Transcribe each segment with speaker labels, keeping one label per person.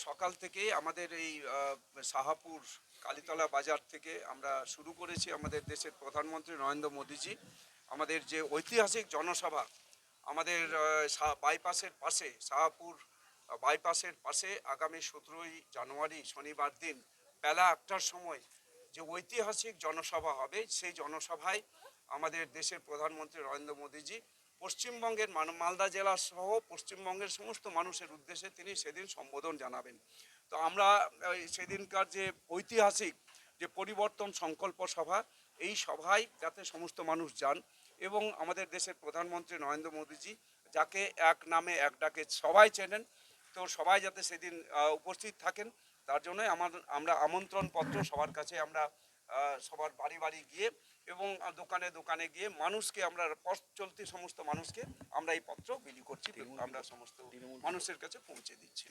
Speaker 1: সকাল থেকেই আমাদের এই শাহাপুর কালীতলা বাজার থেকে আমরা শুরু করেছি আমাদের দেশের প্রধানমন্ত্রী নরেন্দ্র মোদীজি আমাদের যে ঐতিহাসিক জনসভা আমাদের বাইপাসের পাশে শাহাপুর বাইপাসের পাশে আগামী 17ই জানুয়ারি শনিবার দিন বেলা 1টার সময় যে ঐতিহাসিক জনসভা হবে সেই জনসভায় আমাদের দেশের প্রধানমন্ত্রী নরেন্দ্র মোদীজি পশ্চিমবঙ্গের মালদা জেলা সহ পশ্চিমবঙ্গের সমস্ত মানুষের উদ্দেশ্যে তিনি সেদিন সম্বোধন জানাবেন। তো আমরা সেদিনকার যে ঐতিহাসিক যে পরিবর্তন সংকল্প সভা, এই সভায় যাতে সমস্ত মানুষ যান এবং আমাদের দেশের প্রধানমন্ত্রী নরেন্দ্র মোদীজি যাকে এক নামে এক ডাকে সবাই চেনেন, তো সবাই যাতে সেদিন উপস্থিত থাকেন তার জন্যই আমরা আমন্ত্রণপত্র সবার কাছে আমরা সবার বাড়ি বাড়ি গিয়ে এবং দোকানে দোকানে গিয়ে মানুষকে আমরা পথ চলতি সমস্ত মানুষকে আমরা এই পত্র বিলি করছি, আমরা সমস্ত মানুষের কাছে পৌঁছে দিচ্ছি।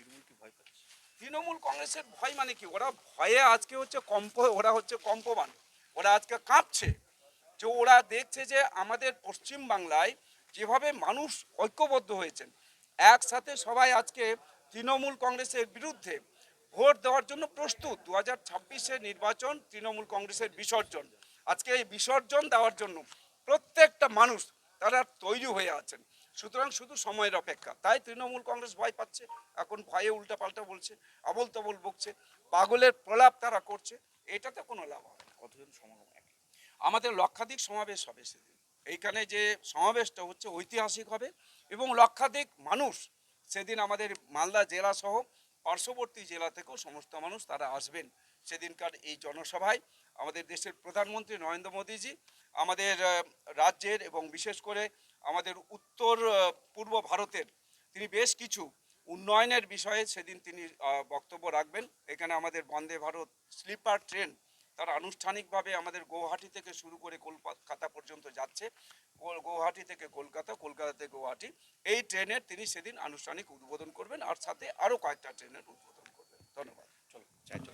Speaker 1: তৃণমূল কংগ্রেসের ভয় মানে কি? ওরা ভয়ে আজকে হচ্ছে ওরা হচ্ছে কম্পমান, ওরা আজকে কাঁপছে যে ওরা দেখছে যে আমাদের পশ্চিম বাংলায় যেভাবে মানুষ ঐক্যবদ্ধ হয়েছেন, একসাথে সবাই আজকে তৃণমূল কংগ্রেসের বিরুদ্ধে ভোট দেওয়ার জন্য প্রস্তুত। 2026-এর নির্বাচন তৃণমূল কংগ্রেসের বিসর্জন, আজকে এই বিসর্জন দেওয়ার জন্য প্রত্যেকটা মানুষ তারা তৈরি হয়ে আছেন। সুতরাং শুধু সময়ের অপেক্ষা। তাই তৃণমূল কংগ্রেস ভয় পাচ্ছে, এখন ভয়ে উল্টাপাল্টা বলছে, আবল তাবল বকছে, পাগলের প্রলাপ তারা করছে, এটাতে কোনো লাভ হবে না।
Speaker 2: কতজন সমাগম?
Speaker 1: আমাদের লক্ষাধিক সমাবেশ হবে সেদিন। এইখানে যে সমাবেশটা হচ্ছে ঐতিহাসিক হবে এবং লক্ষাধিক মানুষ সেদিন আমাদের মালদা জেলা সহ পার্শ্ববর্তী জেলা থেকেও সমস্ত মানুষ তারা আসবেন সেদিনকার এই জনসভায়। আমাদের দেশের প্রধানমন্ত্রী নরেন্দ্র মোদীজি আমাদের রাজ্যের এবং বিশেষ করে আমাদের উত্তর পূর্ব ভারতের তিনি বেশ কিছু উন্নয়নের বিষয়ে সেদিন তিনি বক্তব্য রাখবেন। এখানে আমাদের বন্দে ভারত স্লিপার ট্রেন তারা আনুষ্ঠানিকভাবে আমাদের গৌহাটি থেকে শুরু করে কলকাতা পর্যন্ত যাচ্ছে, গৌহাটি থেকে কলকাতা, কলকাতা থেকে গৌহাটি, এই ট্রেনের তিনি সেদিন আনুষ্ঠানিক উদ্বোধন করবেন আর সাথে আরও কয়েকটা ট্রেনের উদ্বোধন করবেন। ধন্যবাদ।
Speaker 2: চলো।